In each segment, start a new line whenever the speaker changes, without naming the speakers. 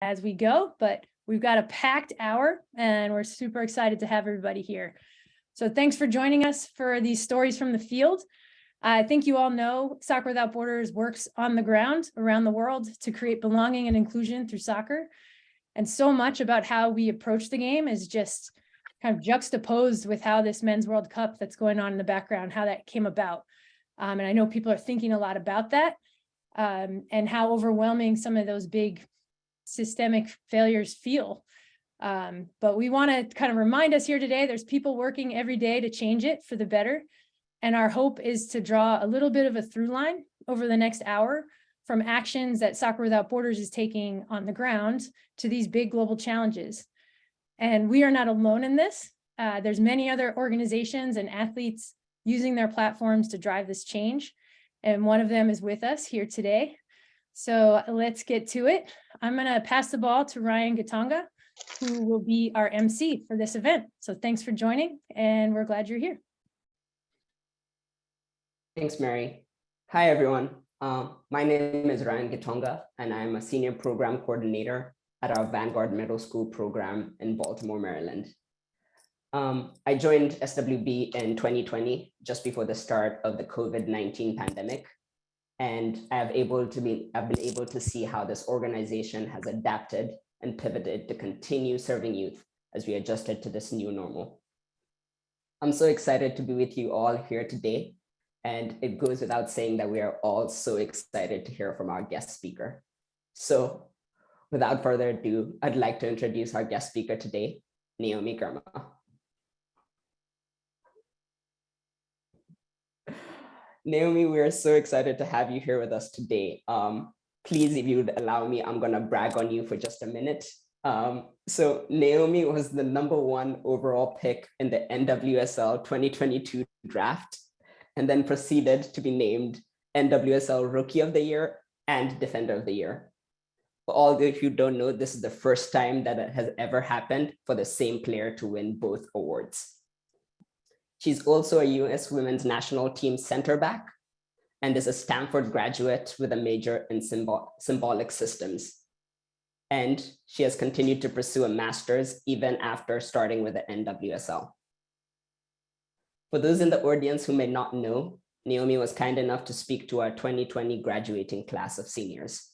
as we go, but we've got a packed hour and we're super excited to have everybody here. So thanks for joining us for these stories from the field. I think you all know Soccer Without Borders works on the ground around the world to create belonging and inclusion through soccer. And so much about how we approach the game is just kind of juxtaposed with how this Men's World Cup that's going on in the background, how that came about. And I know people are thinking a lot about that and how overwhelming some of those big systemic failures feel. But we want to kind of remind us here today, there's people working every day to change it for the better. And our hope is to draw a little bit of a through line over the next hour from actions that Soccer Without Borders is taking on the ground to these big global challenges. And we are not alone in this. There's many other organizations and athletes using their platforms to drive this change. And one of them is with us here today. So let's get to it. I'm going to pass the ball to Ryan Gatonga, who will be our MC for this event. So thanks for joining, and we're glad you're here.
Thanks, Mary. Hi, everyone. My name is Ryan Gatonga, and I'm a senior program coordinator at our Vanguard Middle School program in Baltimore, Maryland. I joined SWB in 2020, just before the start of the COVID-19 pandemic. And I've been able to see how this organization has adapted and pivoted to continue serving youth as we adjusted to this new normal. I'm so excited to be with you all here today. And it goes without saying that we are all so excited to hear from our guest speaker. So without further ado, I'd like to introduce our guest speaker today, Naomi Girma. Naomi, we are so excited to have you here with us today. Please, if you would allow me, I'm gonna brag on you for just a minute. So Naomi was the #1 overall pick in the NWSL 2022 draft, and then proceeded to be named NWSL Rookie of the Year and Defender of the Year. For all of you who don't know, this is the first time that it has ever happened for the same player to win both awards. She's also a US Women's National Team center back and is a Stanford graduate with a major in symbolic systems. And she has continued to pursue a master's even after starting with the NWSL. For those in the audience who may not know, Naomi was kind enough to speak to our 2020 graduating class of seniors.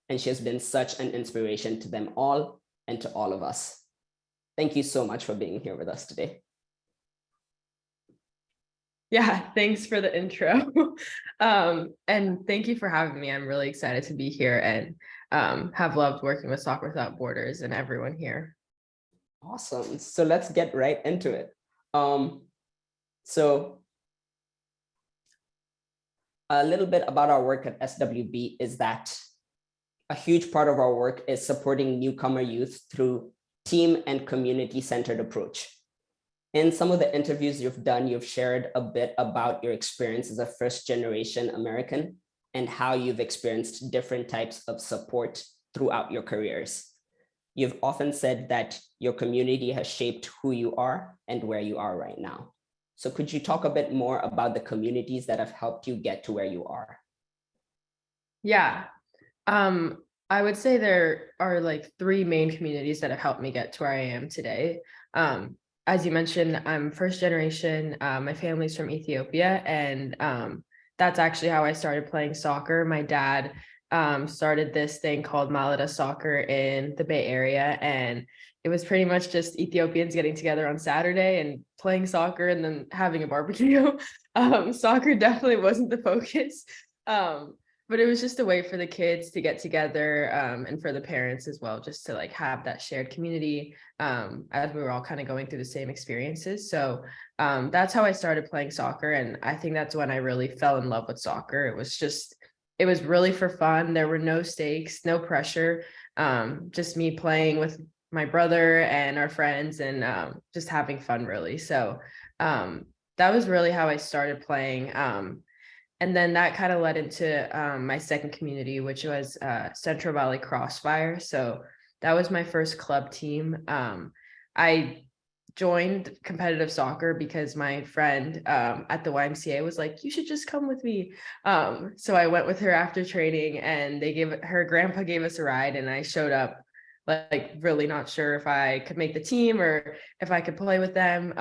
And she has been such an inspiration to them all and to all of us. Thank you so much for being here with us today.
Yeah, thanks for the intro. And thank you for having me. I'm really excited to be here and have loved working with Soccer Without Borders and everyone here.
Awesome. So let's get right into it. So a little bit about our work at SWB is that a huge part of our work is supporting newcomer youth through team and community-centered approach. In some of the interviews you've done, you've shared a bit about your experience as a first-generation American and how you've experienced different types of support throughout your careers. You've often said that your community has shaped who you are and where you are right now. So could you talk a bit more about the communities that have helped you get to where you are?
Yeah, I would say there are like 3 main communities that have helped me get to where I am today. As you mentioned, I'm first generation. My family's from Ethiopia, and that's actually how I started playing soccer. My dad started this thing called Malada Soccer in the Bay Area, and it was pretty much just Ethiopians getting together on Saturday and playing soccer and then having a barbecue. Soccer definitely wasn't the focus, but it was just a way for the kids to get together and for the parents as well, just to like have that shared community as we were all kind of going through the same experiences. So that's how I started playing soccer. And I think that's when I really fell in love with soccer. It was really for fun. There were no stakes, no pressure, just me playing with my brother and our friends and just having fun really. So that was really how I started playing. And then that kind of led into my second community, which was Central Valley Crossfire. So that was my first club team. I joined competitive soccer because my friend at the YMCA was like, you should just come with me. So I went with her after training, and her grandpa gave us a ride, and I showed up like really not sure if I could make the team or if I could play with them.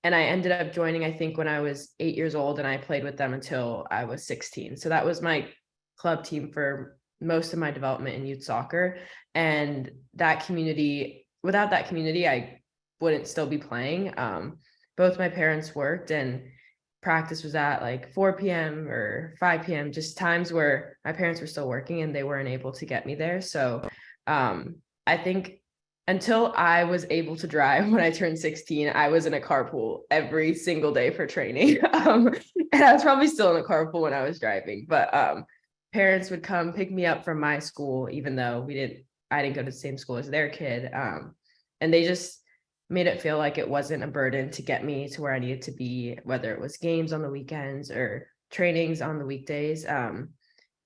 And I ended up joining, I think, when I was 8 years old, and I played with them until I was 16. So that was my club team for most of my development in youth soccer. And that community, without that community, I wouldn't still be playing. Both my parents worked, and practice was at like 4 p.m. or 5 p.m., just times where my parents were still working and they weren't able to get me there. So I think until I was able to drive when I turned 16, I was in a carpool every single day for training. And I was probably still in a carpool when I was driving, but parents would come pick me up from my school, even though I didn't go to the same school as their kid. And they just made it feel like it wasn't a burden to get me to where I needed to be, whether it was games on the weekends or trainings on the weekdays.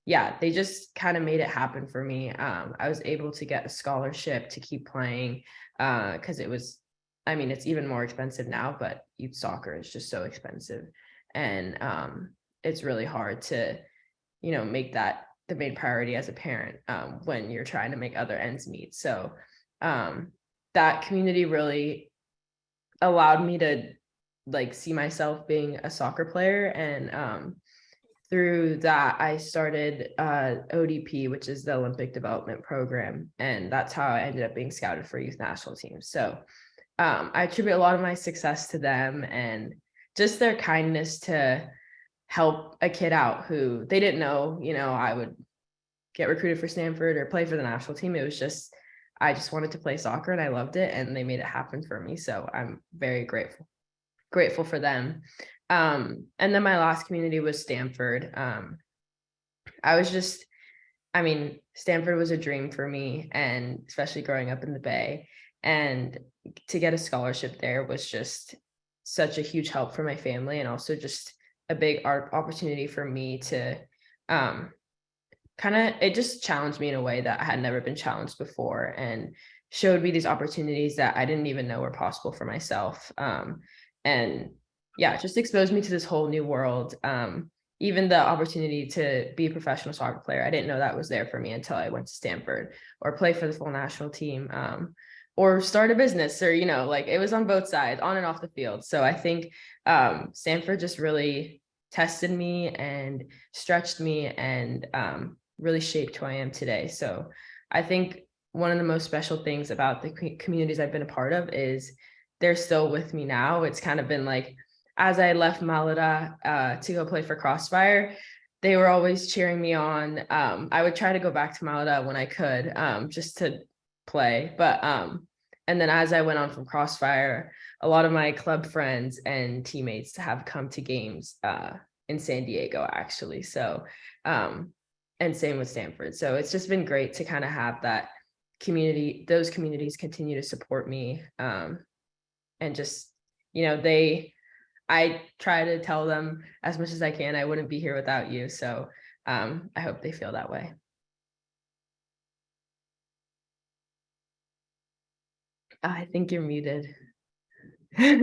Yeah, they just kind of made it happen for me. I was able to get a scholarship to keep playing because it's even more expensive now, but youth soccer is just so expensive. And it's really hard to, make that the main priority as a parent when you're trying to make other ends meet. So that community really allowed me to like see myself being a soccer player. And through that, I started ODP, which is the Olympic Development Program. And that's how I ended up being scouted for youth national teams. So I attribute a lot of my success to them and just their kindness to help a kid out who they didn't know, I would get recruited for Stanford or play for the national team. It was just, I just wanted to play soccer and I loved it, and they made it happen for me. So I'm very grateful for them. And then my last community was Stanford. Stanford was a dream for me, and especially growing up in the Bay, and to get a scholarship there was just such a huge help for my family, and also just a big opportunity for me to it just challenged me in a way that I had never been challenged before, and showed me these opportunities that I didn't even know were possible for myself. And yeah, it just exposed me to this whole new world. Even the opportunity to be a professional soccer player, I didn't know that was there for me until I went to Stanford, or play for the full national team, or start a business, or, like it was on both sides, on and off the field. So I think Stanford just really tested me and stretched me and really shaped who I am today. So I think one of the most special things about the communities I've been a part of is they're still with me now. It's kind of been like, as I left Malada to go play for Crossfire, they were always cheering me on. I would try to go back to Malada when I could, just to play. But and then as I went on from Crossfire, a lot of my club friends and teammates have come to games in San Diego, actually. So and same with Stanford. So it's just been great to kind of have that community, those communities continue to support me. And just, I try to tell them as much as I can, I wouldn't be here without you. So I hope they feel that way. I think you're muted.
Thank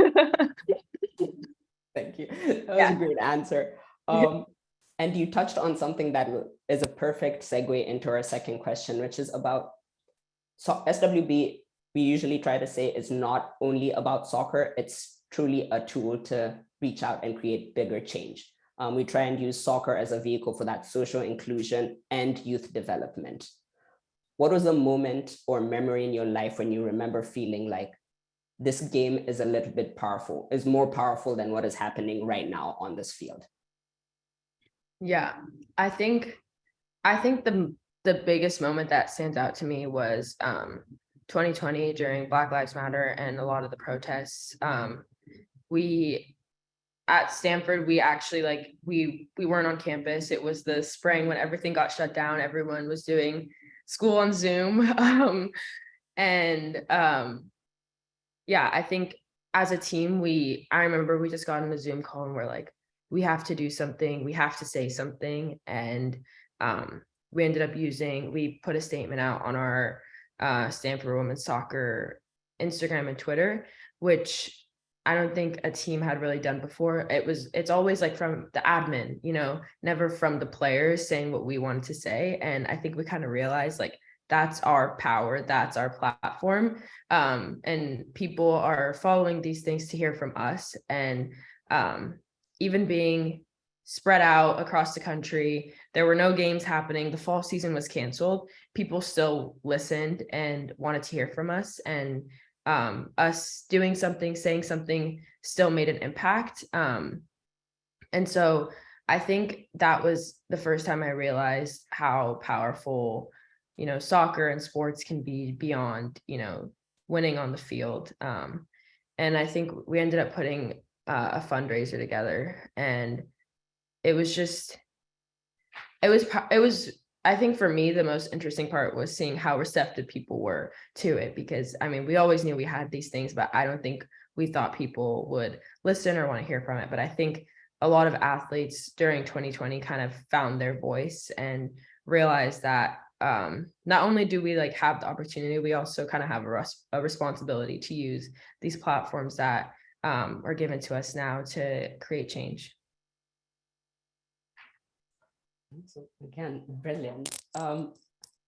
you. That was a great answer. And you touched on something that is a perfect segue into our second question, which is about SWB. We usually try to say it's not only about soccer, it's truly a tool to reach out and create bigger change. We try and use soccer as a vehicle for that social inclusion and youth development. What was a moment or memory in your life when you remember feeling like this game is a little bit powerful, is more powerful than what is happening right now on this field?
Yeah, I think the biggest moment that stands out to me was 2020 during Black Lives Matter and a lot of the protests. We at Stanford, we actually we weren't on campus. It was the spring when everything got shut down. Everyone was doing school on Zoom. Yeah, I think as a team, I remember we just got on a Zoom call and we're like, we have to do something, we have to say something. And we ended up we put a statement out on our Stanford Women's Soccer Instagram and Twitter, which I don't think a team had really done before. It's always like from the admin, never from the players saying what we wanted to say. And I think we kind of realized like that's our power, that's our platform. And people are following these things to hear from us. And even being spread out across the country, there were no games happening. The fall season was canceled. People still listened and wanted to hear from us. And us doing something, saying something still made an impact. And so I think that was the first time I realized how powerful, soccer and sports can be beyond, winning on the field. And I think we ended up putting a fundraiser together, and it was, I think for me, the most interesting part was seeing how receptive people were to it, because I mean, we always knew we had these things, but I don't think we thought people would listen or want to hear from it. But I think a lot of athletes during 2020 kind of found their voice and realized that not only do we like have the opportunity, we also kind of have a responsibility to use these platforms that are given to us now to create change.
So again, brilliant.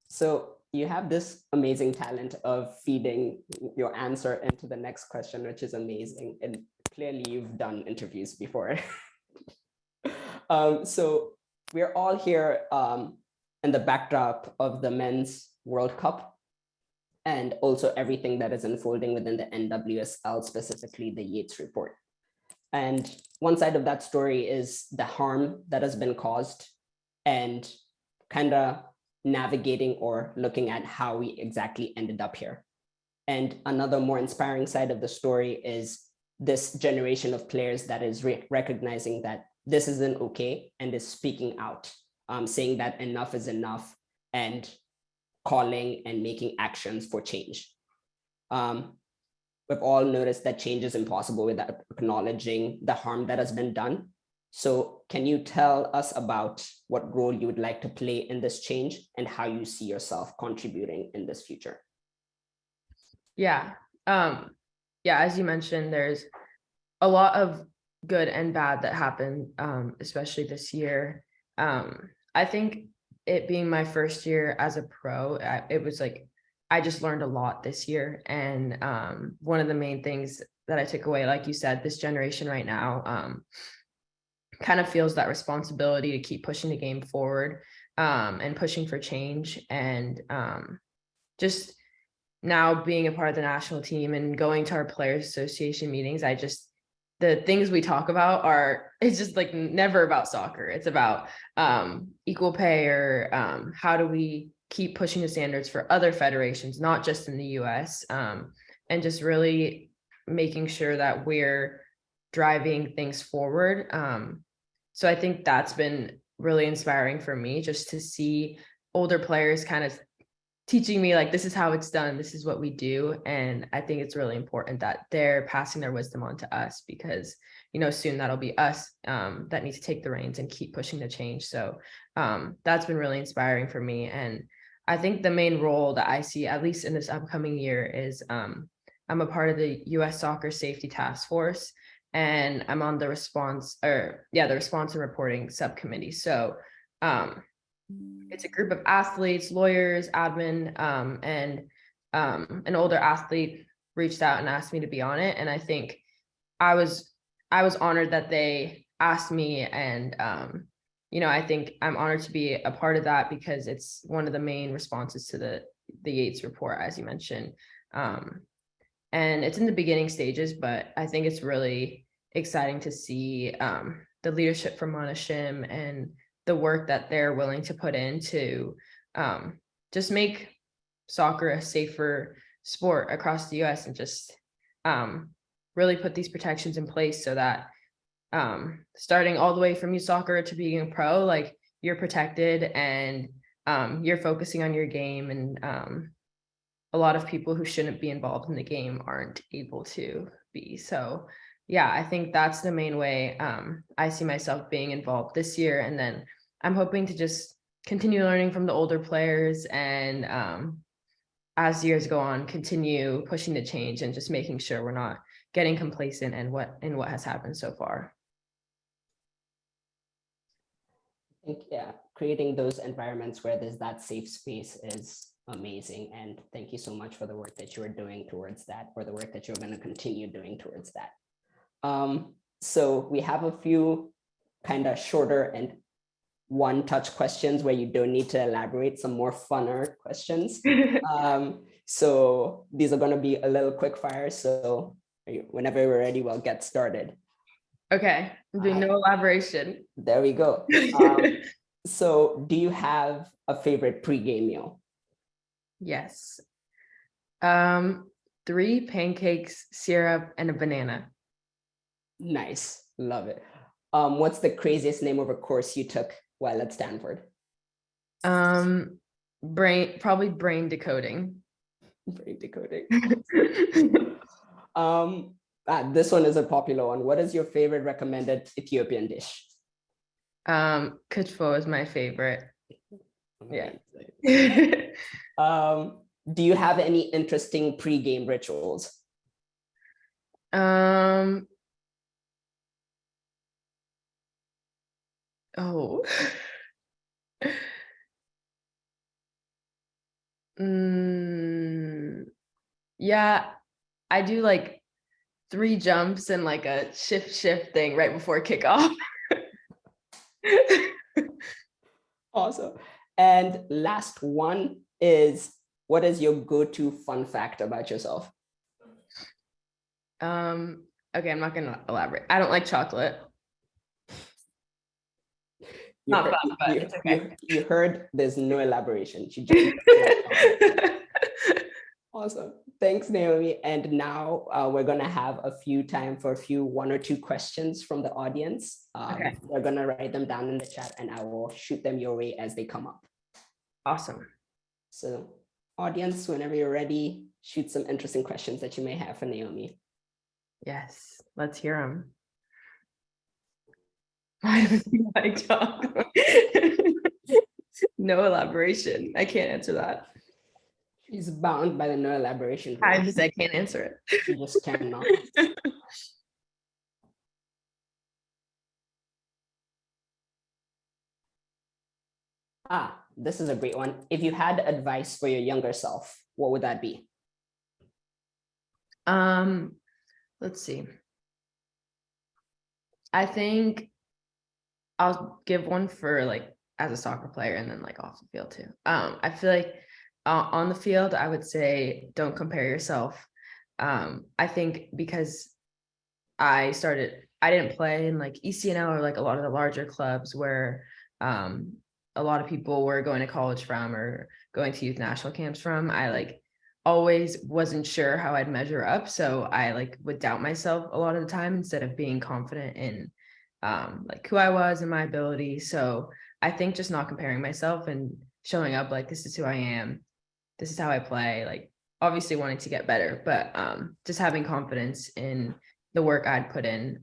So you have this amazing talent of feeding your answer into the next question, which is amazing. And clearly you've done interviews before. So we're all here in the backdrop of the Men's World Cup, and also everything that is unfolding within the NWSL, specifically the Yates report. And one side of that story is the harm that has been caused, and kind of navigating or looking at how we exactly ended up here. And another more inspiring side of the story is this generation of players that is recognizing that this isn't okay and is speaking out, saying that enough is enough, and calling and making actions for change. We've all noticed that change is impossible without acknowledging the harm that has been done. So can you tell us about what role you would like to play in this change and how you see yourself contributing in this future?
Yeah. As you mentioned, there's a lot of good and bad that happened, especially this year. I think it being my first year as a pro, it was like, I just learned a lot this year. And one of the main things that I took away, like you said, this generation right now kind of feels that responsibility to keep pushing the game forward and pushing for change. And just now being a part of the national team and going to our players association meetings, the things we talk about it's just like never about soccer. It's about equal pay, or how do we keep pushing the standards for other federations, not just in the US, and just really making sure that we're driving things forward. So I think that's been really inspiring for me, just to see older players kind of teaching me like, this is how it's done, this is what we do. And I think it's really important that they're passing their wisdom on to us, because soon that'll be us that need to take the reins and keep pushing the change. So that's been really inspiring for me. And I think the main role that I see, at least in this upcoming year, is I'm a part of the US Soccer Safety Task Force, and I'm on the response and reporting subcommittee. So it's a group of athletes, lawyers, admin, and an older athlete reached out and asked me to be on it. And I think I was honored that they asked me. And, I think I'm honored to be a part of that, because it's one of the main responses to the Yates report, as you mentioned. And it's in the beginning stages, but I think it's really exciting to see the leadership from Shim and the work that they're willing to put in to just make soccer a safer sport across the US, and just really put these protections in place so that starting all the way from youth soccer to being a pro, like, you're protected and you're focusing on your game. And a lot of people who shouldn't be involved in the game aren't able to be. So yeah, I think that's the main way I see myself being involved this year. And then I'm hoping to just continue learning from the older players, and as years go on, continue pushing the change and just making sure we're not getting complacent in what has happened so far.
I think, yeah, creating those environments where there's that safe space is amazing. And thank you so much for the work that you are doing towards that, or the work that you're going to continue doing towards that. So we have a few kind of shorter and one-touch questions where you don't need to elaborate, some more funner questions. So these are going to be a little quick fire. So whenever we're ready, we'll get started.
Okay, I'm doing no elaboration.
There we go. So do you have a favorite pregame meal?
Yes. 3 pancakes, syrup, and a banana.
Nice, love it. What's the craziest name of a course you took while at Stanford?
Probably brain decoding.
Brain decoding. This one is a popular one. What is your favorite recommended Ethiopian dish?
Kitfo is my favorite. Yeah.
Do you have any interesting pregame rituals?
Oh. Yeah, I do like 3 jumps and like a shift thing right before kickoff.
Awesome. And last one is, what is your go-to fun fact about yourself?
Okay, I'm not gonna elaborate. I don't like chocolate. Not fun, but it's okay.
You heard there's no elaboration. She just awesome. Thanks, Naomi. And now we're gonna have a few time for 1 or 2 questions from the audience.
Okay.
We're gonna write them down in the chat and I will shoot them your way as they come up.
Awesome.
So audience, whenever you're ready, shoot some interesting questions that you may have for Naomi.
Yes, let's hear them. Why don't you like chocolate? No elaboration. I can't answer that.
She's bound by the no elaboration rule.
I can't answer it.
She just cannot. This is a great one. If you had advice for your younger self, what would that be?
Let's see. I think I'll give one for like as a soccer player and then like off the field too. I feel like on the field, I would say don't compare yourself. I think because I didn't play in like ECNL or like a lot of the larger clubs where a lot of people were going to college from or going to youth national camps from. I like always wasn't sure how I'd measure up. So I like would doubt myself a lot of the time instead of being confident in like who I was and my ability. So I think just not comparing myself and showing up like, this is who I am. This is how I play, like obviously wanting to get better, but just having confidence in the work I'd put in,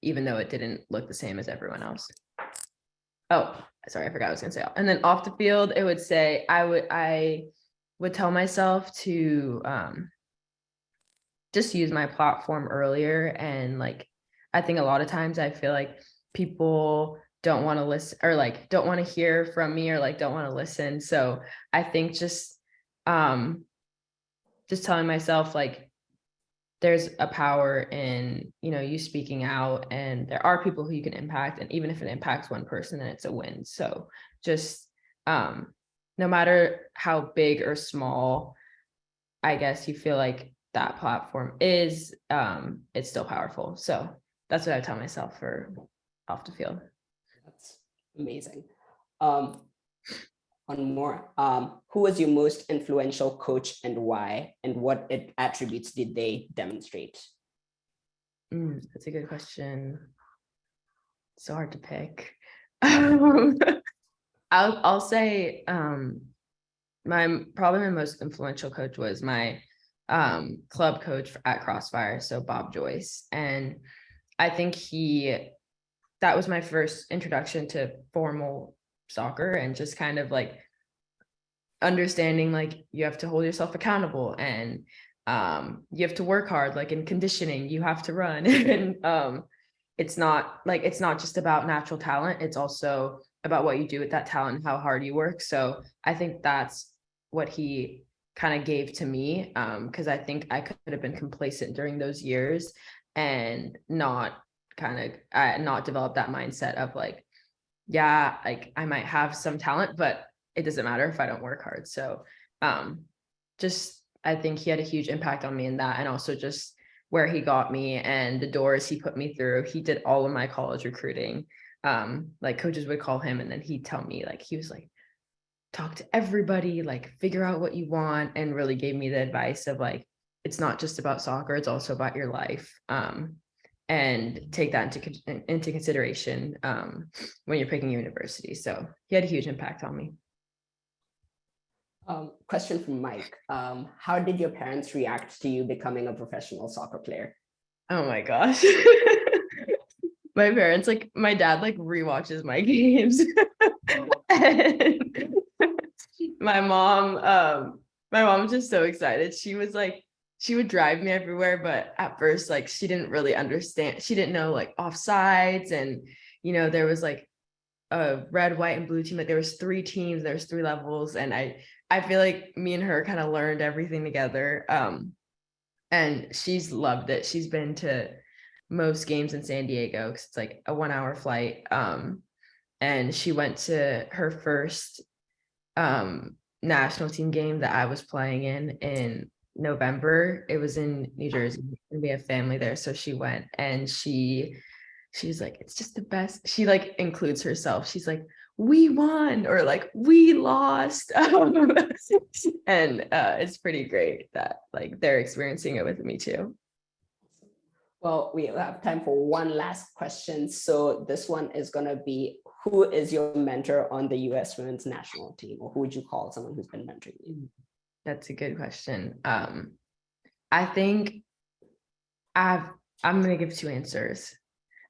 even though it didn't look the same as everyone else. Oh, sorry, I forgot what I was gonna say. And then off the field, it would say, I would tell myself to just use my platform earlier. And like, I think a lot of times I feel like people don't want to listen or like don't want to hear from me or like don't want to listen. So I think just telling myself like there's a power in, you know, you speaking out and there are people who you can impact. And even if it impacts one person, then it's a win. So just no matter how big or small, I guess you feel like that platform is, it's still powerful. So that's what I tell myself for off the field.
That's amazing. One more. Who was your most influential coach and why? And what attributes did they demonstrate?
That's a good question. So hard to pick. I'll say probably my most influential coach was my club coach at Crossfire, so Bob Joyce. And I think that was my first introduction to formal soccer and just kind of like understanding like you have to hold yourself accountable and you have to work hard, like in conditioning you have to run and it's not just about natural talent, it's also about what you do with that talent and how hard you work. So I think that's what he kind of gave to me, because I think I could have been complacent during those years and not develop that mindset of like, yeah, like I might have some talent, but it doesn't matter if I don't work hard. So just I think he had a huge impact on me in that, and also just where he got me and the doors he put me through. He did all of my college recruiting. Like coaches would call him and then he'd tell me, like, he was like, talk to everybody, like figure out what you want, and really gave me the advice of like, it's not just about soccer, it's also about your life. And take that into consideration when you're picking university. So he had a huge impact on me.
Question from Mike. How did your parents react to you becoming a professional soccer player?
Oh my gosh. My parents, like my dad like rewatches my games. And my mom's just so excited. She was like, she would drive me everywhere, but at first, like, she didn't really understand. She didn't know like offsides, and there was like a red, white, and blue team. Like there was 3 teams, there was 3 levels, and I feel like me and her kind of learned everything together. And she's loved it. She's been to most games in San Diego because it's like a 1-hour flight. And she went to her first national team game that I was playing in November. It was in New Jersey, and we have family there. So she went, and she's like, it's just the best. She like includes herself. She's like, we won, or like we lost. And it's pretty great that like they're experiencing it with me too.
Well, we have time for one last question. So this one is going to be, who is your mentor on the US women's national team, or who would you call someone who's been mentoring you?
That's a good question. I think I'm going to give 2 answers.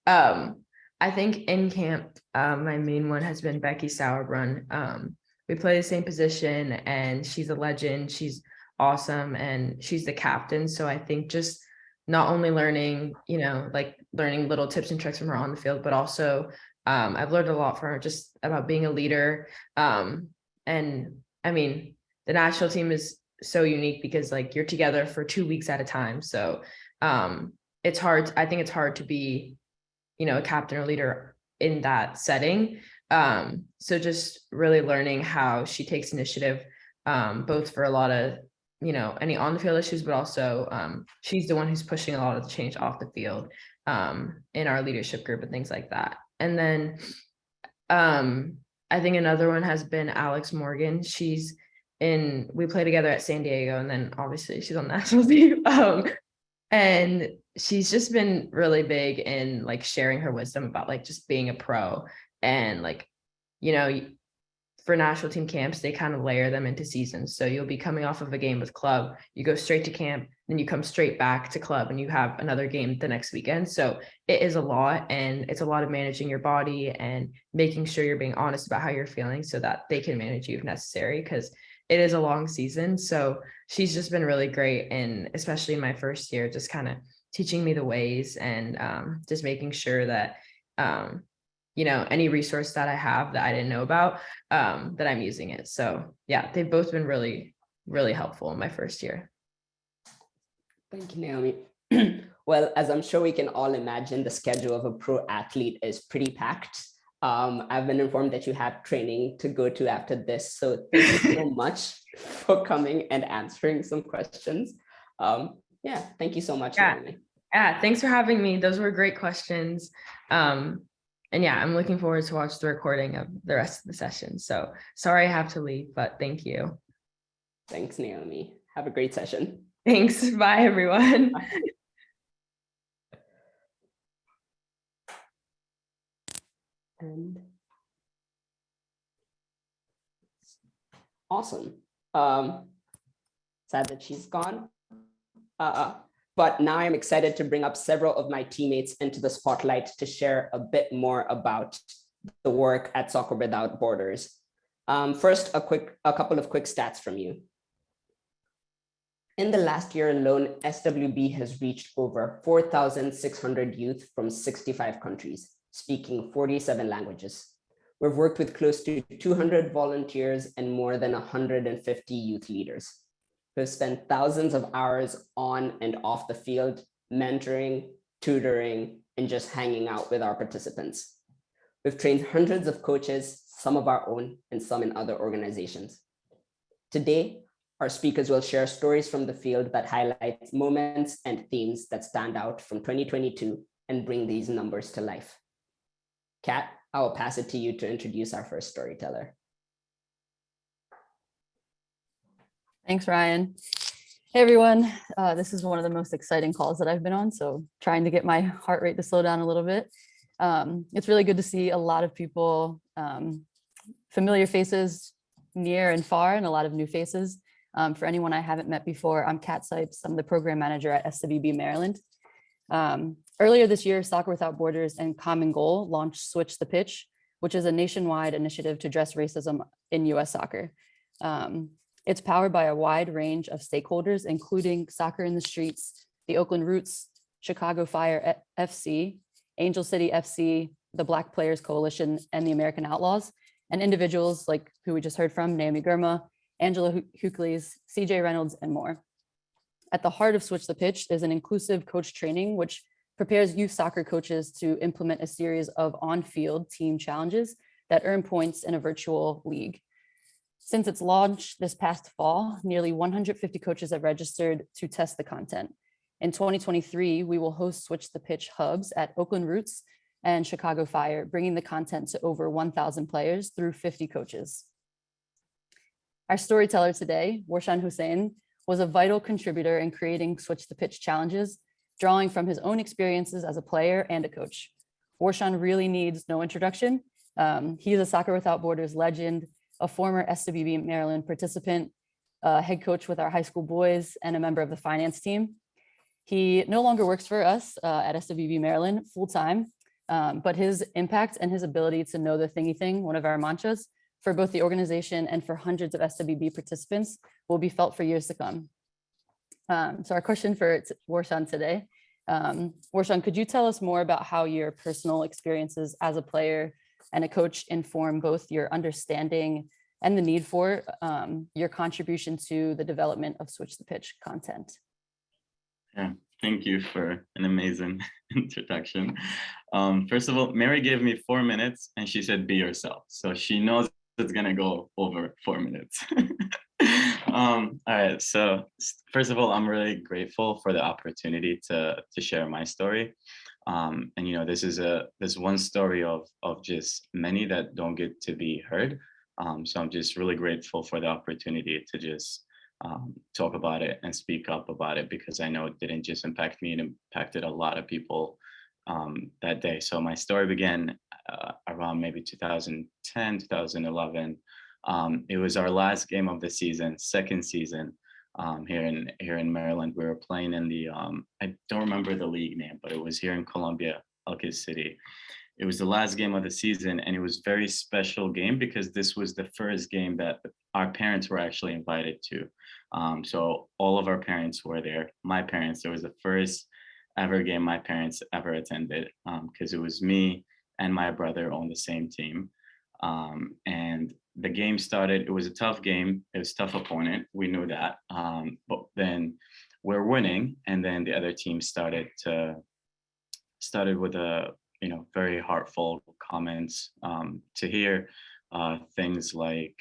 I think in camp, my main one has been Becky Sauerbrunn. We play the same position, and she's a legend. She's awesome, and she's the captain. So I think just not only learning, like learning little tips and tricks from her on the field, but also I've learned a lot from her just about being a leader. And I mean, the national team is so unique because like you're together for 2 weeks at a time. So it's hard. I think it's hard to be, a captain or leader in that setting. So just really learning how she takes initiative, both for a lot of, any on the field issues, but also she's the one who's pushing a lot of the change off the field in our leadership group and things like that. And then I think another one has been Alex Morgan. We play together at San Diego, and then obviously she's on the national team. And she's just been really big in like sharing her wisdom about like just being a pro, and like, for national team camps, they kind of layer them into seasons. So you'll be coming off of a game with club, you go straight to camp, then you come straight back to club, and you have another game the next weekend. So it is a lot, and it's a lot of managing your body and making sure you're being honest about how you're feeling so that they can manage you if necessary, because it is a long season. So she's just been really great, and especially in my first year, just kind of teaching me the ways, and just making sure that any resource that I have that I didn't know about, that I'm using it. So yeah, they've both been really, really helpful in my first year.
Thank you, Naomi. Well, as I'm sure we can all imagine, the schedule of a pro athlete is pretty packed. I've been informed that you have training to go to after this. So thank you so much for coming and answering some questions. Yeah, thank you so much, Naomi.
Yeah, thanks for having me. Those were great questions. And yeah, I'm looking forward to watch the recording of the rest of the session. So sorry I have to leave, but thank you.
Thanks, Naomi. Have a great session.
Thanks. Bye, everyone.
Bye. And awesome. Sad that she's gone. But now I'm excited to bring up several of my teammates into the spotlight to share a bit more about the work at Soccer Without Borders. First, a couple of quick stats from you. In the last year alone, SWB has reached over 4,600 youth from 65 countries, speaking 47 languages. We've worked with close to 200 volunteers and more than 150 youth leaders. We've spent thousands of hours on and off the field, mentoring, tutoring, and just hanging out with our participants. We've trained hundreds of coaches, some of our own and some in other organizations. Today, our speakers will share stories from the field that highlight moments and themes that stand out from 2022 and bring these numbers to life. Kat, I will pass it to you to introduce our first storyteller.
Thanks, Ryan. Hey, everyone. This is one of the most exciting calls that I've been on, so trying to get my heart rate to slow down a little bit. It's really good to see a lot of people, familiar faces near and far, and a lot of new faces. For anyone I haven't met before, I'm Kat Sipes. I'm the program manager at SWB Maryland. Earlier this year, Soccer Without Borders and Common Goal launched Switch the Pitch, which is a nationwide initiative to address racism in US soccer. It's powered by a wide range of stakeholders, including Soccer in the Streets, the Oakland Roots, Chicago Fire FC, Angel City FC, the Black Players Coalition, and the American Outlaws, and individuals like who we just heard from, Naomi Girma, Angela Hucles, CJ Reynolds, and more. At the heart of Switch the Pitch is an inclusive coach training, which prepares youth soccer coaches to implement a series of on-field team challenges that earn points in a virtual league. Since its launch this past fall, nearly 150 coaches have registered to test the content. In 2023, we will host Switch the Pitch hubs at Oakland Roots and Chicago Fire, bringing the content to over 1,000 players through 50 coaches. Our storyteller today, Warshan Hussin, was a vital contributor in creating Switch the Pitch challenges, drawing from his own experiences as a player and a coach. Warshan really needs no introduction. He's a Soccer Without Borders legend, a former SWB Maryland participant, head coach with our high school boys, and a member of the finance team. He no longer works for us at SWB Maryland full-time, but his impact and his ability to know the thingy thing, one of our mantras, for both the organization and for hundreds of SWB participants will be felt for years to come. So our question for Warshan today, Warshan, could you tell us more about how your personal experiences as a player and a coach inform both your understanding and the need for your contribution to the development of Switch the Pitch content?
Yeah, thank you for an amazing introduction. First of all, Mary gave me 4 minutes and she said, be yourself. So she knows it's gonna go over 4 minutes. All right, so first of all, I'm really grateful for the opportunity to share my story. And you know, this is one story of just many that don't get to be heard. So I'm just really grateful for the opportunity to just talk about it and speak up about it, because I know it didn't just impact me, it impacted a lot of people that day. So my story began around maybe 2010, 2011. It was our last game of the season, second season here in Maryland. We were playing in the, I don't remember the league name, but it was here in Columbia, Elkis City. It was the last game of the season, and it was a very special game because this was the first game that our parents were actually invited to. So all of our parents were there. My parents, it was the first ever game my parents ever attended, because it was me and my brother on the same team. And the game started, it was a tough game. It was a tough opponent. We knew that. But then we're winning. And then the other team started with a, very heartful comments to hear things like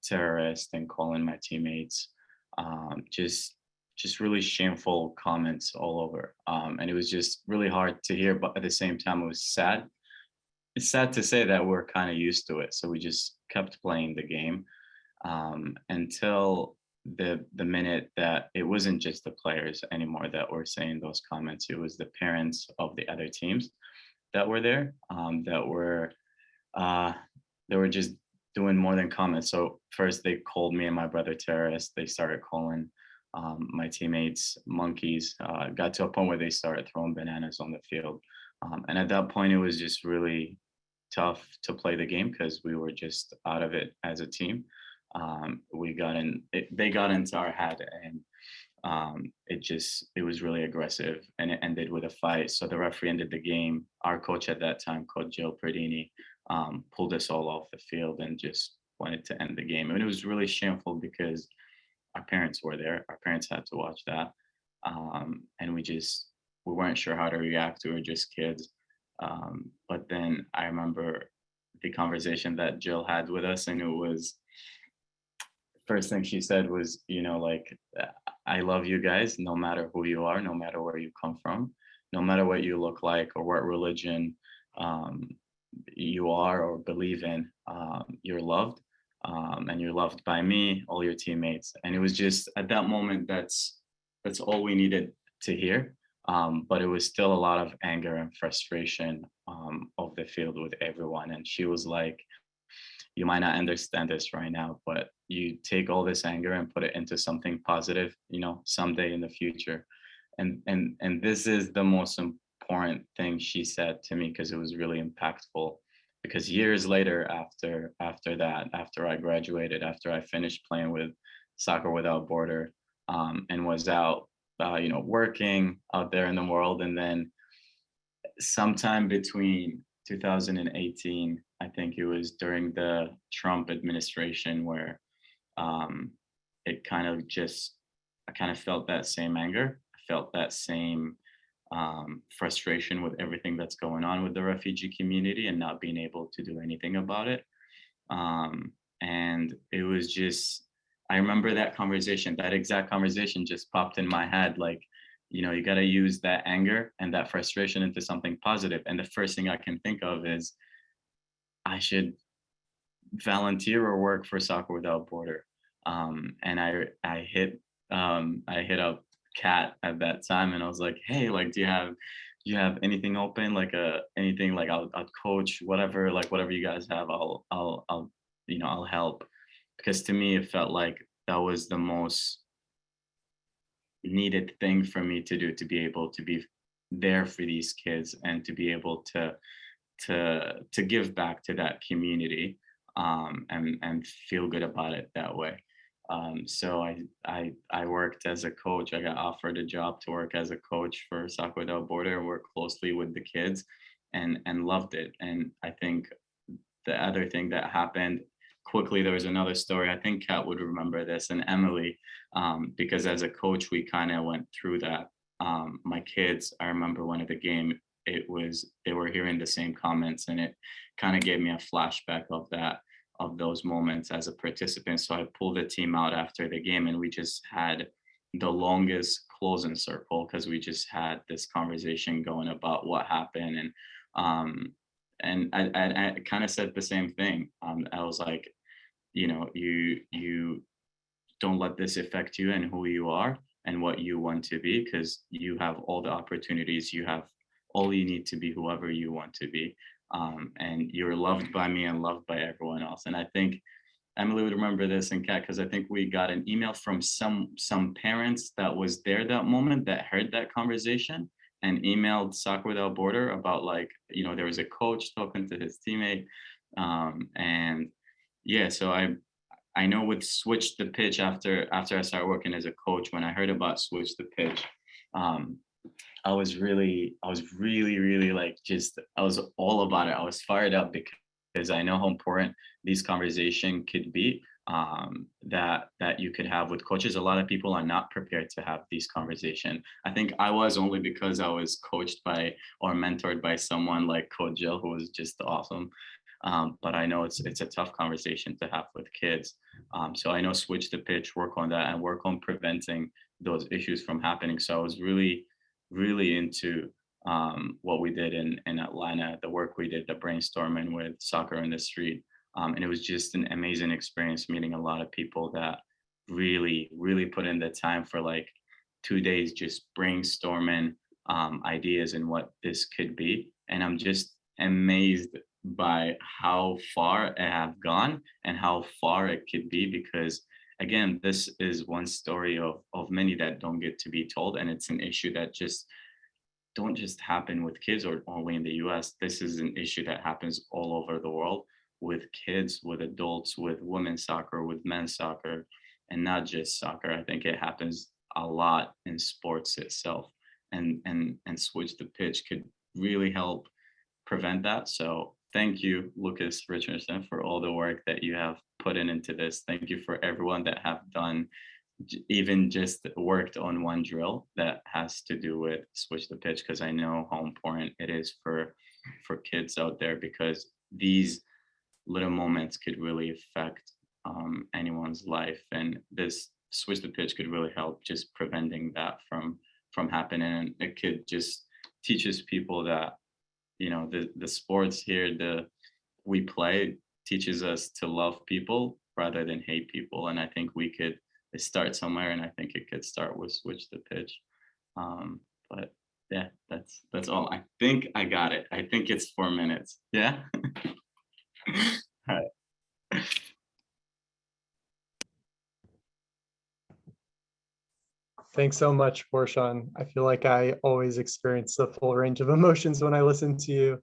terrorist and calling my teammates, just really shameful comments all over. And it was just really hard to hear, but at the same time, it was sad. It's sad to say that we're kind of used to it. So we just kept playing the game until the minute that it wasn't just the players anymore that were saying those comments. It was the parents of the other teams that were there, that were just doing more than comments. So first they called me and my brother terrorists. They started calling my teammates monkeys. Got to a point where they started throwing bananas on the field. And at that point, it was just really tough to play the game because we were just out of it as a team. They got into our head, and it was really aggressive, and it ended with a fight. So the referee ended the game. Our coach at that time, Coach Jill Perdini, pulled us all off the field and just wanted to end the game. And it was really shameful because our parents were there. Our parents had to watch that. And we weren't sure how to react. We were just kids. But then I remember the conversation that Jill had with us, and it was, first thing she said was, like, I love you guys, no matter who you are, no matter where you come from, no matter what you look like or what religion you are or believe in, you're loved. And you're loved by me, all your teammates. And it was just at that moment, that's all we needed to hear. But it was still a lot of anger and frustration of the field with everyone. And she was like, you might not understand this right now, but you take all this anger and put it into something positive, someday in the future. And this is the most important thing she said to me, because it was really impactful. Because years later, after I graduated, after I finished playing with Soccer Without Border, and was out, working out there in the world, and then sometime between 2018, I think it was during the Trump administration, where I kind of felt that same anger. I felt that same frustration with everything that's going on with the refugee community and not being able to do anything about it. And it was just, I remember that conversation, that exact conversation just popped in my head, like, you got to use that anger and that frustration into something positive. And the first thing I can think of is I should volunteer or work for Soccer Without Border. And I hit up Kat at that time, and I was like, hey, like, do you have anything open, like anything, like I'll coach, whatever you guys have, I'll help. Because to me, it felt like that was the most needed thing for me to do, to be able to be there for these kids and to be able to give back to that community, and feel good about it that way. So I worked as a coach. I got offered a job to work as a coach for Soccer Without Border, work closely with the kids, and loved it. And I think the other thing that happened quickly, there was another story. I think Kat would remember this, and Emily, because as a coach, we kind of went through that. My kids, I remember one of the game, they were hearing the same comments, and it kind of gave me a flashback of those moments as a participant. So I pulled the team out after the game, and we just had the longest closing circle, because we just had this conversation going about what happened. And I kind of said the same thing. I was like, you don't let this affect you and who you are and what you want to be, because you have all the opportunities. You have all you need to be whoever you want to be. And you're loved by me and loved by everyone else. And I think Emily would remember this, and Kat, because I think we got an email from some parents that was there that moment, that heard that conversation and emailed Soccer Without Border about, like, there was a coach talking to his teammate. And yeah, so I know with Switch the Pitch, after I started working as a coach, when I heard about Switch the Pitch, I was really like, I was all about it. I was fired up because I know how important these conversations could be, that you could have with coaches. A lot of people are not prepared to have these conversations. I think I was, only because I was coached by or mentored by someone like Coach Jill, who was just awesome. But I know it's a tough conversation to have with kids. So I know Switch the Pitch, work on that and work on preventing those issues from happening. So I was really into what we did in Atlanta, the work we did, the brainstorming with Soccer in the Street. And it was just an amazing experience, meeting a lot of people that really put in the time for like 2 days, just brainstorming ideas and what this could be. And I'm just amazed by how far it have gone and how far it could be, because again, this is one story of many that don't get to be told. And it's an issue that don't just happen with kids or only in the US. This is an issue that happens all over the world, with kids, with adults, with women's soccer, with men's soccer, and not just soccer. I think it happens a lot in sports itself. And Switch the Pitch could really help prevent that. So thank you, Lucas Richardson, for all the work that you have put into this. Thank you for everyone that have done, even just worked on one drill that has to do with switch the pitch, because I know how important it is for kids out there, because these little moments could really affect anyone's life, and this switch the pitch could really help just preventing that from happening. And it could just teaches people that, you know, the sports here we play teaches us to love people rather than hate people. And I think we could start somewhere, and I think it could start with switch the pitch. But yeah, that's all. I think I got it. I think it's 4 minutes. Yeah. All right.
Thanks so much, Warshan. I feel like I always experience the full range of emotions when I listen to you.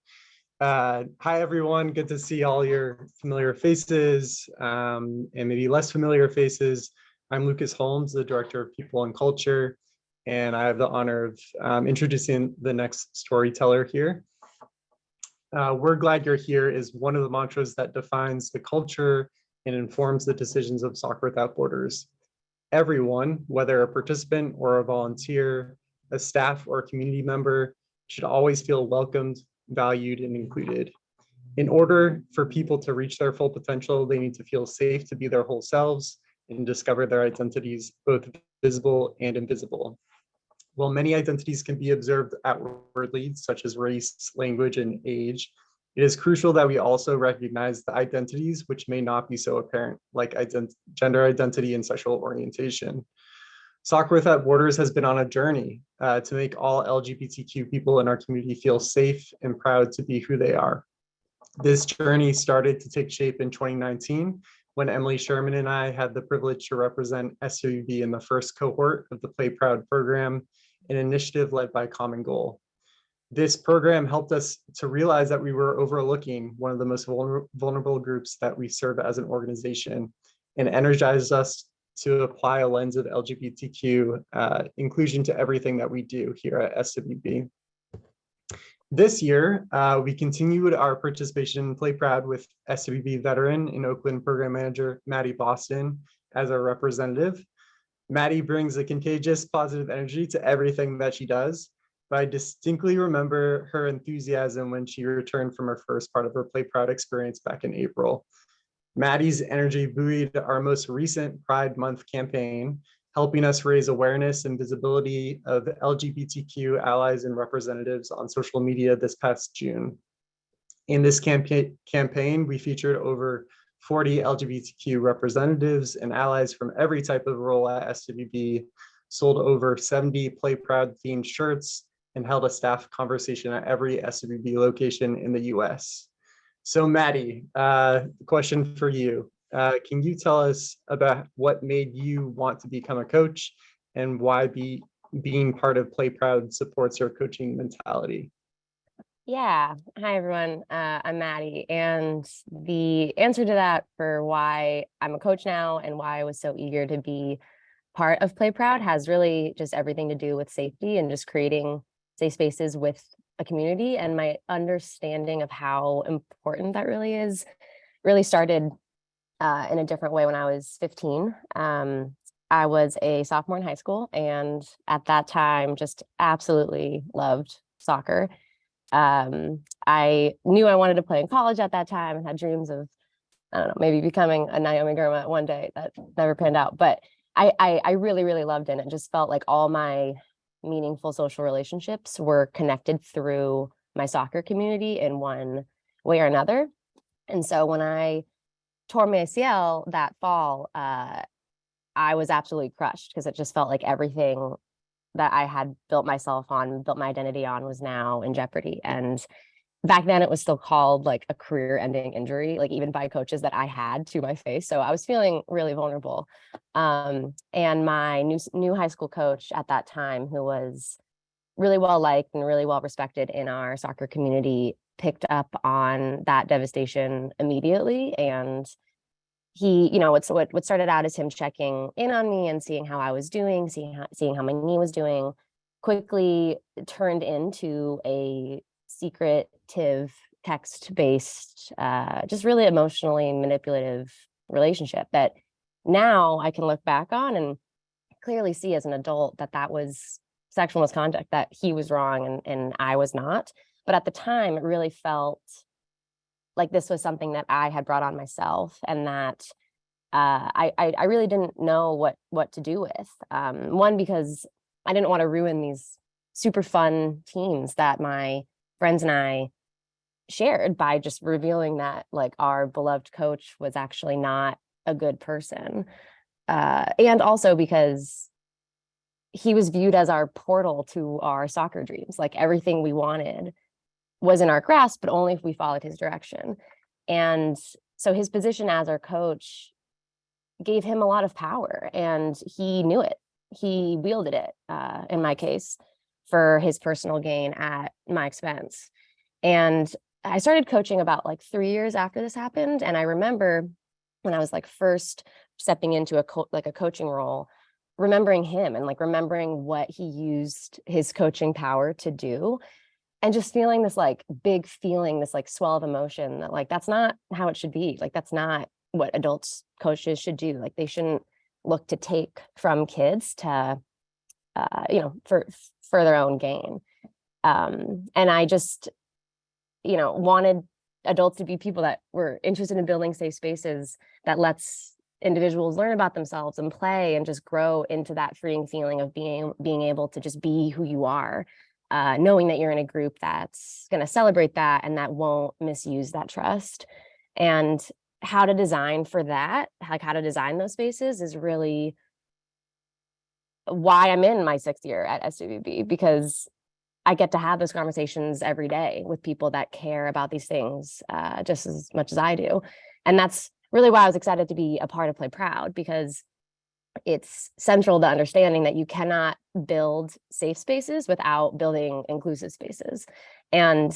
Hi, everyone. Good to see all your familiar faces and maybe less familiar faces. I'm Lucas Holmes, the Director of People and Culture, and I have the honor of introducing the next storyteller here. We're glad you're here is one of the mantras that defines the culture and informs the decisions of Soccer Without Borders. Everyone, whether a participant or a volunteer, a staff or a community member, should always feel welcomed, valued, and included. In order for people to reach their full potential, they need to feel safe to be their whole selves and discover their identities, both visible and invisible. While many identities can be observed outwardly, such as race, language, and age, it is crucial that we also recognize the identities which may not be so apparent, like gender identity and sexual orientation. Soccer Without Borders has been on a journey to make all LGBTQ people in our community feel safe and proud to be who they are. This journey started to take shape in 2019 when Emily Sherman and I had the privilege to represent SWB in the first cohort of the Play Proud program, an initiative led by Common Goal. This program helped us to realize that we were overlooking one of the most vulnerable groups that we serve as an organization, and energized us to apply a lens of LGBTQ inclusion to everything that we do here at SWB. This year, we continued our participation in Play Proud with SWB veteran and Oakland program manager, Maddy Boston, as our representative. Maddy brings a contagious positive energy to everything that she does. But I distinctly remember her enthusiasm when she returned from her first part of her Play Proud experience back in April. Maddy's energy buoyed our most recent Pride Month campaign, helping us raise awareness and visibility of LGBTQ allies and representatives on social media this past June. In this campaign, we featured over 40 LGBTQ representatives and allies from every type of role at SWB, sold over 70 Play Proud themed shirts, and held a staff conversation at every SWB location in the US. So Maddy, question for you. Can you tell us about what made you want to become a coach and why being part of Play Proud supports your coaching mentality?
Yeah. Hi, everyone. I'm Maddy. And the answer to that for why I'm a coach now and why I was so eager to be part of Play Proud has really just everything to do with safety and just creating safe spaces with a community. And my understanding of how important that really is really started in a different way when I was 15. I was a sophomore in high school, and at that time just absolutely loved soccer. I knew I wanted to play in college at that time and had dreams of, I don't know, maybe becoming a Naomi Girma one day. That never panned out, but I really, really loved it. It just felt like all my meaningful social relationships were connected through my soccer community in one way or another. And so when I tore my ACL that fall, I was absolutely crushed because it just felt like everything that I had built myself on, built my identity on, was now in jeopardy. And back then it was still called like a career-ending injury, like even by coaches that I had to my face. So I was feeling really vulnerable. And my new high school coach at that time, who was really well liked and really well respected in our soccer community, picked up on that devastation immediately. And he, you know, what started out as him checking in on me and seeing how I was doing, seeing how my knee was doing, quickly turned into a secretive text-based, just really emotionally manipulative relationship that now I can look back on and clearly see as an adult that that was sexual misconduct, that he was wrong and I was not. But at the time, it really felt like this was something that I had brought on myself, and that I really didn't know what to do with. One, because I didn't want to ruin these super fun teams that my friends and I shared by just revealing that like our beloved coach was actually not a good person. And also because he was viewed as our portal to our soccer dreams. Like everything we wanted was in our grasp, but only if we followed his direction. And so his position as our coach gave him a lot of power, and he knew it. He wielded it, in my case, for his personal gain at my expense. And I started coaching about like 3 years after this happened. And I remember when I was like first stepping into a coaching role, remembering him and like remembering what he used his coaching power to do, and just feeling this like big feeling, this like swell of emotion that like that's not how it should be. Like that's not what adults coaches should do. Like they shouldn't look to take from kids to for their own gain. And I just wanted adults to be people that were interested in building safe spaces that lets individuals learn about themselves and play and just grow into that freeing feeling of being able to just be who you are, knowing that you're in a group that's going to celebrate that and that won't misuse that trust. And how to design for that, like how to design those spaces, is really why I'm in my 6th year at SWB, because I get to have those conversations every day with people that care about these things just as much as I do. And that's really why I was excited to be a part of Play Proud, because it's central to understanding that you cannot build safe spaces without building inclusive spaces. And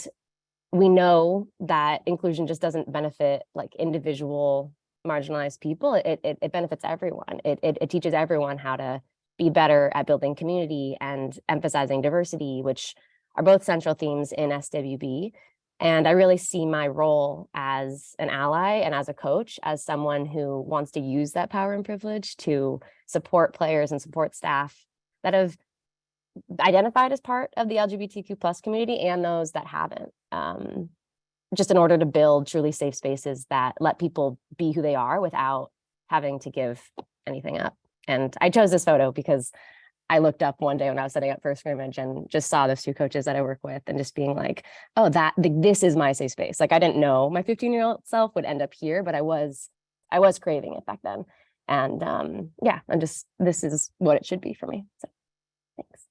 we know that inclusion just doesn't benefit like individual marginalized people. It benefits everyone. It teaches everyone how to be better at building community and emphasizing diversity, which are both central themes in SWB. And I really see my role as an ally and as a coach, as someone who wants to use that power and privilege to support players and support staff that have identified as part of the LGBTQ plus community and those that haven't, just in order to build truly safe spaces that let people be who they are without having to give anything up. And I chose this photo because I looked up one day when I was setting up for a scrimmage and just saw those 2 coaches that I work with and just being like, oh, this is my safe space. Like I didn't know my 15-year-old self would end up here, but I was craving it back then. And yeah, this is what it should be for me. So thanks.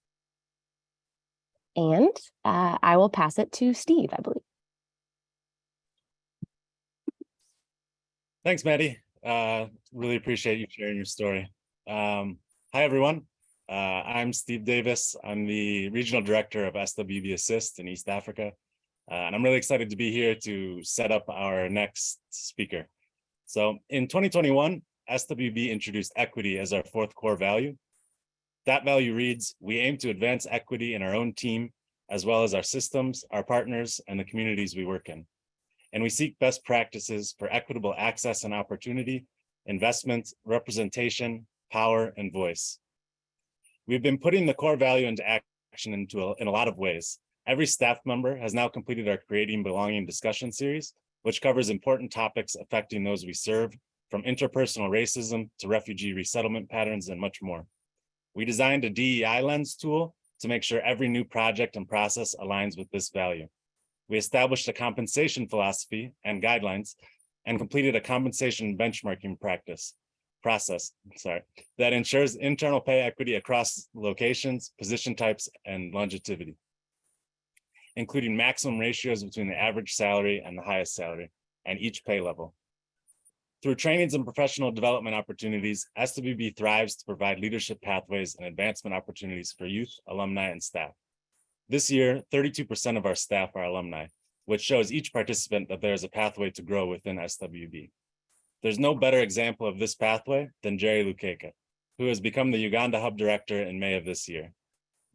And I will pass it to Steve, I believe.
Thanks, Maddy. Really appreciate you sharing your story. Hi, everyone. I'm Steve Davis. I'm the Regional Director of SWB Assist in East Africa. And I'm really excited to be here to set up our next speaker. So in 2021, SWB introduced equity as our 4th core value. That value reads, we aim to advance equity in our own team, as well as our systems, our partners, and the communities we work in. And we seek best practices for equitable access and opportunity, investment, representation, power, and voice. We've been putting the core value into action in a lot of ways. Every staff member has now completed our Creating Belonging discussion series, which covers important topics affecting those we serve, from interpersonal racism to refugee resettlement patterns and much more. We designed a DEI lens tool to make sure every new project and process aligns with this value. We established a compensation philosophy and guidelines and completed a compensation benchmarking process that ensures internal pay equity across locations, position types, and longevity, including maximum ratios between the average salary and the highest salary and each pay level. Through trainings and professional development opportunities, SWB thrives to provide leadership pathways and advancement opportunities for youth, alumni, and staff. This year, 32% of our staff are alumni, which shows each participant that there is a pathway to grow within SWB. There's no better example of this pathway than Jerry Lukeka, who has become the Uganda Hub Director in May of this year.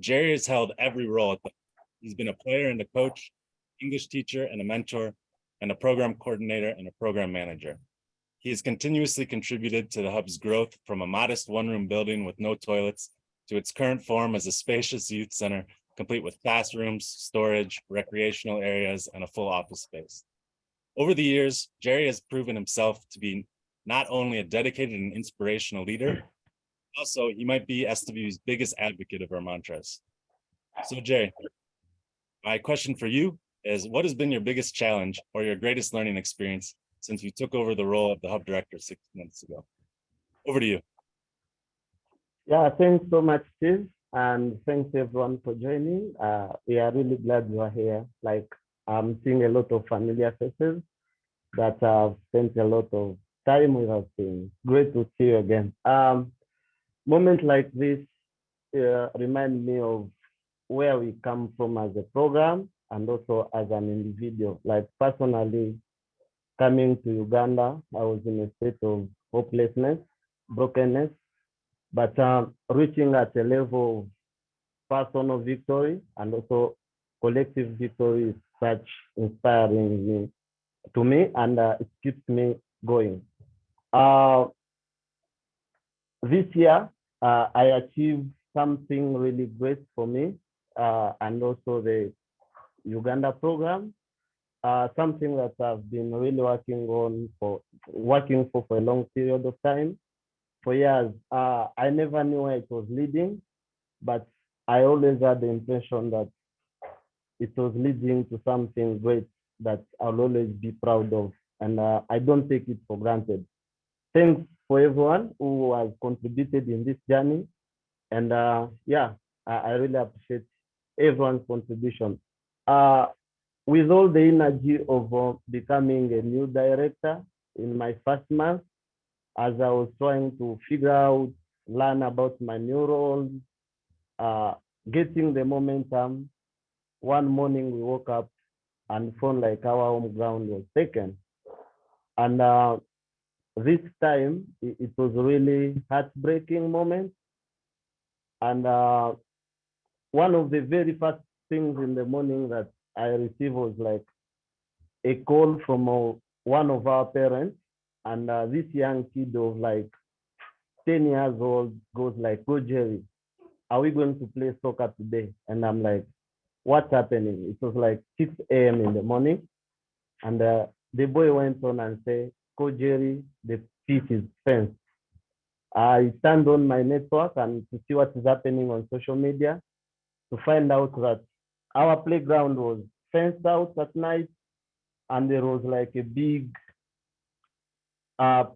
Jerry has held every role. He's been a player and a coach. English teacher and a mentor, and a program coordinator and a program manager. He has continuously contributed to the hub's growth from a modest one-room building with no toilets to its current form as a spacious youth center, complete with classrooms, storage, recreational areas, and a full office space. Over the years, Jerry has proven himself to be not only a dedicated and inspirational leader, also he might be SW's biggest advocate of our mantras. So Jerry, my question for you is, what has been your biggest challenge or your greatest learning experience since you took over the role of the hub director 6 months ago? Over to you.
Yeah, thanks so much, Steve. And thanks everyone for joining. We are really glad you are here. Like, I'm seeing a lot of familiar faces that have spent a lot of time with us. Great to see you again. Moments like this remind me of where we come from as a program and also as an individual. Like personally, coming to Uganda, I was in a state of hopelessness, brokenness, but reaching at a level of personal victory and also collective victory is such inspiring to me, and it keeps me going. This year, I achieved something really great for me and also the Uganda program. Something that I've been really working for a long period of time. For years, I never knew where it was leading, but I always had the impression that it was leading to something great that I'll always be proud of, and I don't take it for granted. Thanks for everyone who has contributed in this journey, and yeah, I really appreciate everyone's contribution. With all the energy of becoming a new director in my first month, as I was trying to figure out, learn about my new role, getting the momentum, one morning we woke up and found like our home ground was taken. And this time, it was really heartbreaking moment. And one of the very first things in the morning that I received was like a call from one of our parents. And this young kid of like 10 years old goes like, "Go Jerry, are we going to play soccer today?" And I'm like, "What's happening?" It was like 6 a.m. in the morning. And the boy went on and said, "Coach Jerry, the pitch is fenced." I turned on my network and to see what is happening on social media to find out that our playground was fenced out at night, and there was like a big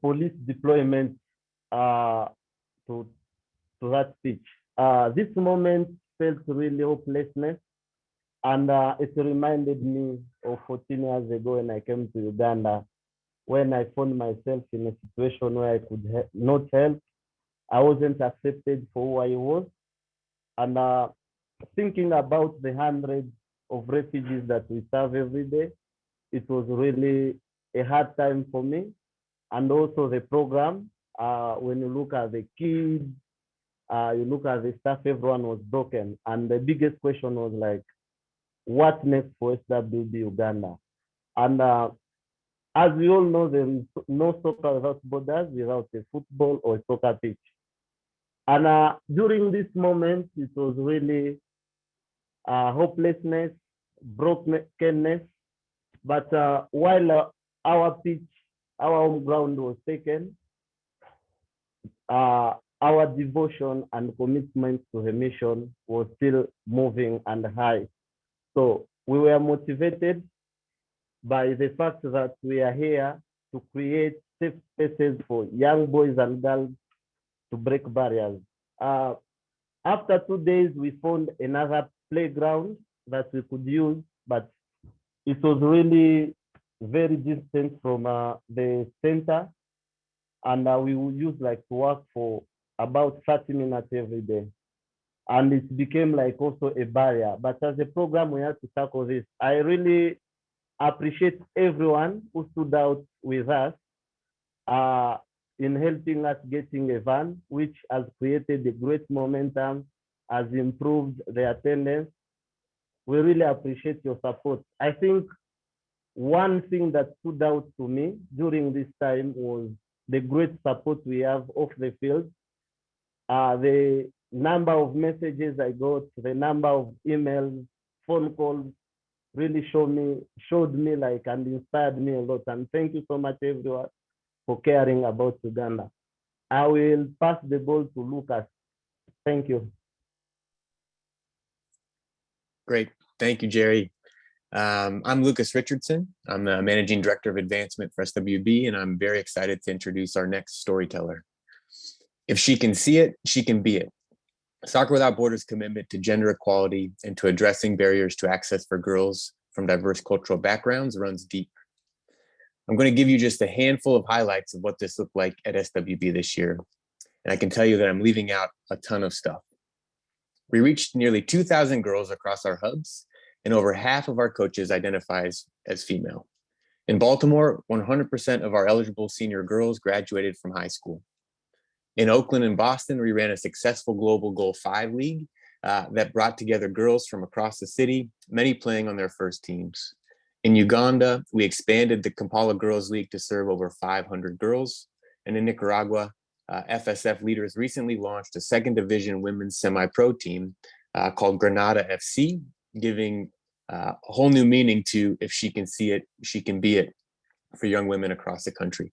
police deployment to that pitch. This moment felt really hopelessness, and it reminded me of 14 years ago when I came to Uganda, when I found myself in a situation where I could not help. I wasn't accepted for who I was. And thinking about the hundreds of refugees that we serve every day, it was really a hard time for me. And also the program, when you look at the kids, you look at the staff, everyone was broken. And the biggest question was like, what next for SWB Uganda? And as we all know, there is no soccer without borders, without a football or a soccer pitch. And during this moment, it was really hopelessness, brokenness. But while our pitch, our home ground was taken, our devotion and commitment to the mission was still moving and high. So we were motivated by the fact that we are here to create safe spaces for young boys and girls to break barriers. After 2 days, we found another playground that we could use, but it was really very distant from the center. And we would use like to work for about 30 minutes every day. And it became like also a barrier. But as a program, we had to tackle this. I really appreciate everyone who stood out with us in helping us getting a van, which has created a great momentum, has improved the attendance. We really appreciate your support. I think one thing that stood out to me during this time was the great support we have off the field. The number of messages I got, the number of emails, phone calls really showed me like and inspired me a lot. And thank you so much, everyone, for caring about Uganda. I will pass the ball to Lucas. Thank you.
Great. Thank you, Jerry. I'm Lucas Richardson. I'm the Managing Director of Advancement for SWB, and I'm very excited to introduce our next storyteller. If she can see it, she can be it. Soccer Without Borders' commitment to gender equality and to addressing barriers to access for girls from diverse cultural backgrounds runs deep. I'm going to give you just a handful of highlights of what this looked like at SWB this year. And I can tell you that I'm leaving out a ton of stuff. We reached nearly 2,000 girls across our hubs, and over half of our coaches identifies as female. In Baltimore, 100% of our eligible senior girls graduated from high school. In Oakland and Boston, we ran a successful Global Goal 5 League that brought together girls from across the city, many playing on their first teams. In Uganda, we expanded the Kampala Girls League to serve over 500 girls. And in Nicaragua, FSF leaders recently launched a second division women's semi-pro team called Granada FC, giving a whole new meaning to if she can see it, she can be it for young women across the country.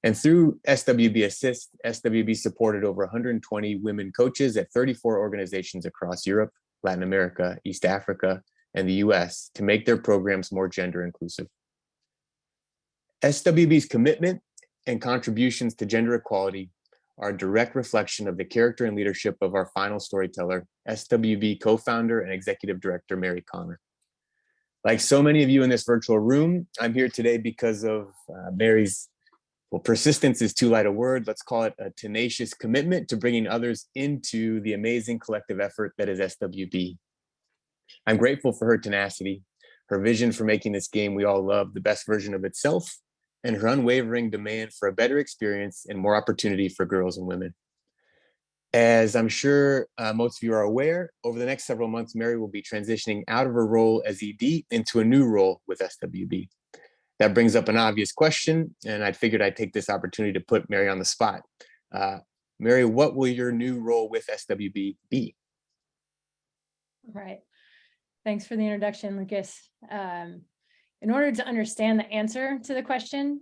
And through SWB Assist, SWB supported over 120 women coaches at 34 organizations across Europe, Latin America, East Africa, and the US to make their programs more gender inclusive. SWB's commitment and contributions to gender equality are a direct reflection of the character and leadership of our final storyteller, SWB co-founder and executive director, Mary Connor. Like so many of you in this virtual room, I'm here today because of Mary's, well, persistence is too light a word. Let's call it a tenacious commitment to bringing others into the amazing collective effort that is SWB. I'm grateful for her tenacity, her vision for making this game we all love the best version of itself, and her unwavering demand for a better experience and more opportunity for girls and women. As I'm sure most of you are aware, over the next several months, Mary will be transitioning out of her role as ED into a new role with SWB. That brings up an obvious question, and I figured I'd take this opportunity to put Mary on the spot. Mary, what will your new role with SWB be?
Right. Thanks for the introduction, Lucas. In order to understand the answer to the question,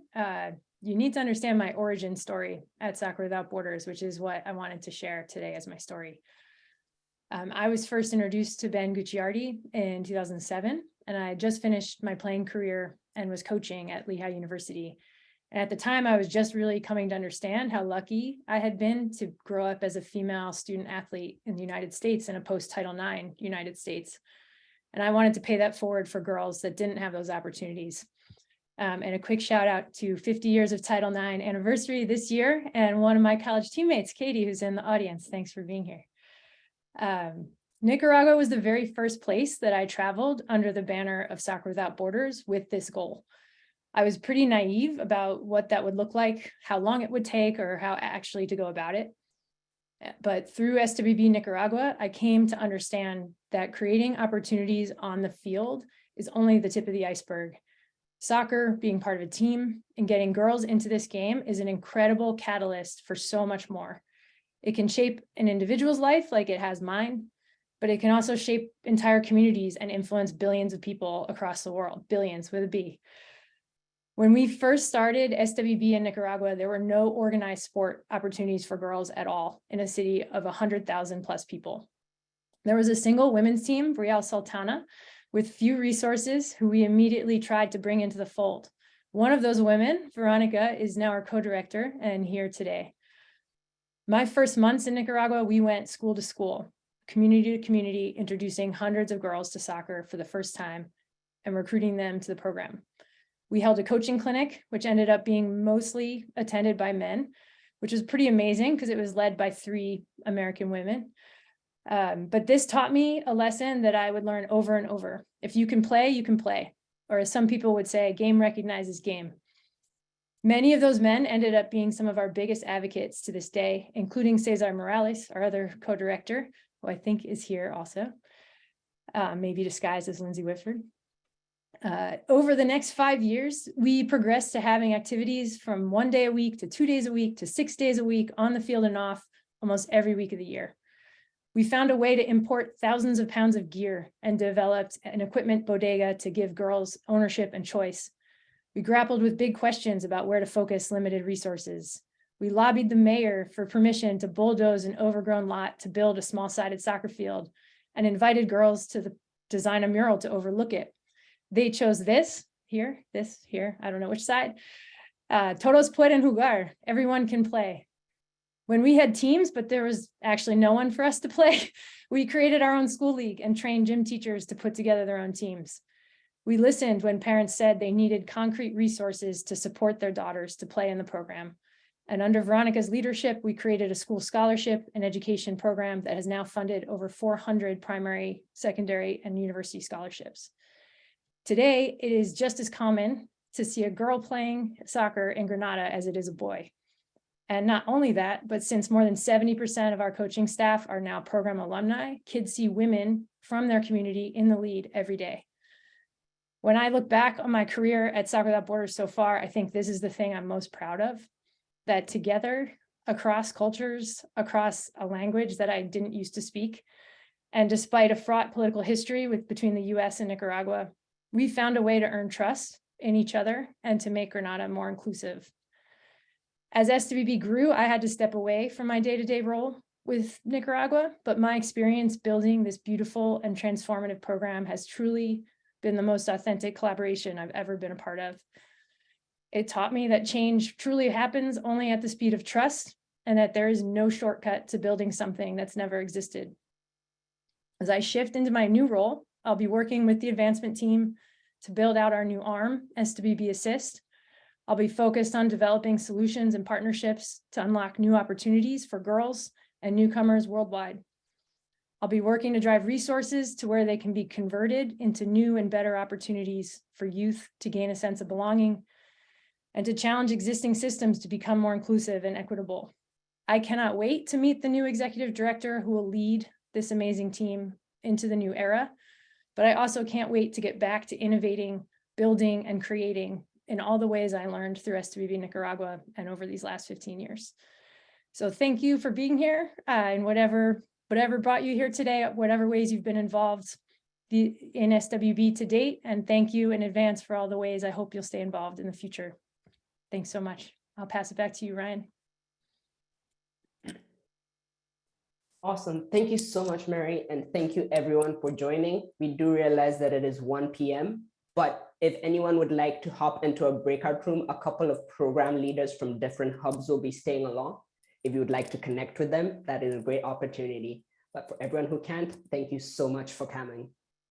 you need to understand my origin story at Soccer Without Borders, which is what I wanted to share today as my story. I was first introduced to Ben Gucciardi in 2007, and I had just finished my playing career and was coaching at Lehigh University. And at the time, I was just really coming to understand how lucky I had been to grow up as a female student athlete in the United States in a post-Title IX United States. And I wanted to pay that forward for girls that didn't have those opportunities. And a quick shout out to 50 years of Title IX anniversary this year, and one of my college teammates, Katie, who's in the audience. Thanks for being here. Nicaragua was the very first place that I traveled under the banner of Soccer Without Borders with this goal. I was pretty naive about what that would look like, how long it would take, or how actually to go about it. But through SWB Nicaragua, I came to understand that creating opportunities on the field is only the tip of the iceberg. Soccer, being part of a team, and getting girls into this game is an incredible catalyst for so much more. It can shape an individual's life like it has mine, but it can also shape entire communities and influence billions of people across the world, billions with a B. When we first started SWB in Nicaragua, there were no organized sport opportunities for girls at all in a city of 100,000 plus people. There was a single women's team, Real Sultana, with few resources who we immediately tried to bring into the fold. One of those women, Veronica, is now our co-director and here today. My first months in Nicaragua, we went school to school, community to community, introducing hundreds of girls to soccer for the first time and recruiting them to the program. We held a coaching clinic, which ended up being mostly attended by men, which was pretty amazing because it was led by 3 American women. But this taught me a lesson that I would learn over and over. If you can play, you can play. Or as some people would say, game recognizes game. Many of those men ended up being some of our biggest advocates to this day, including Cesar Morales, our other co-director, who I think is here also. maybe disguised as Lindsay Whitford. Over the next 5 years, we progressed to having activities from 1 day a week to 2 days a week to 6 days a week on the field and off almost every week of the year. We found a way to import thousands of pounds of gear and developed an equipment bodega to give girls ownership and choice. We grappled with big questions about where to focus limited resources. We lobbied the mayor for permission to bulldoze an overgrown lot to build a small-sided soccer field and invited girls to design a mural to overlook it. They chose this here, I don't know which side. Todos pueden jugar, everyone can play. When we had teams, but there was actually no one for us to play, we created our own school league and trained gym teachers to put together their own teams. We listened when parents said they needed concrete resources to support their daughters to play in the program. And under Veronica's leadership, we created a school scholarship and education program that has now funded over 400 primary, secondary, and university scholarships. Today, it is just as common to see a girl playing soccer in Granada as it is a boy. And not only that, but since more than 70% of our coaching staff are now program alumni, kids see women from their community in the lead every day. When I look back on my career at Soccer Without Borders so far, I think this is the thing I'm most proud of, that together across cultures, across a language that I didn't used to speak, and despite a fraught political history between the US and Nicaragua, we found a way to earn trust in each other and to make Granada more inclusive. As SWB grew, I had to step away from my day-to-day role with Nicaragua, but my experience building this beautiful and transformative program has truly been the most authentic collaboration I've ever been a part of. It taught me that change truly happens only at the speed of trust and that there is no shortcut to building something that's never existed. As I shift into my new role, I'll be working with the advancement team to build out our new arm, SWB Assist. I'll be focused on developing solutions and partnerships to unlock new opportunities for girls and newcomers worldwide. I'll be working to drive resources to where they can be converted into new and better opportunities for youth to gain a sense of belonging and to challenge existing systems to become more inclusive and equitable. I cannot wait to meet the new executive director who will lead this amazing team into the new era, but I also can't wait to get back to innovating, building, and creating in all the ways I learned through SWB Nicaragua and over these last 15 years. So thank you for being here and whatever brought you here today, whatever ways you've been involved in SWB to date. And thank you in advance for all the ways I hope you'll stay involved in the future. Thanks so much. I'll pass it back to you, Ryan.
Awesome. Thank you so much, Mary. And thank you everyone for joining. We do realize that it is 1 p.m., but if anyone would like to hop into a breakout room, a couple of program leaders from different hubs will be staying along. If you would like to connect with them, that is a great opportunity. But for everyone who can't, thank you so much for coming.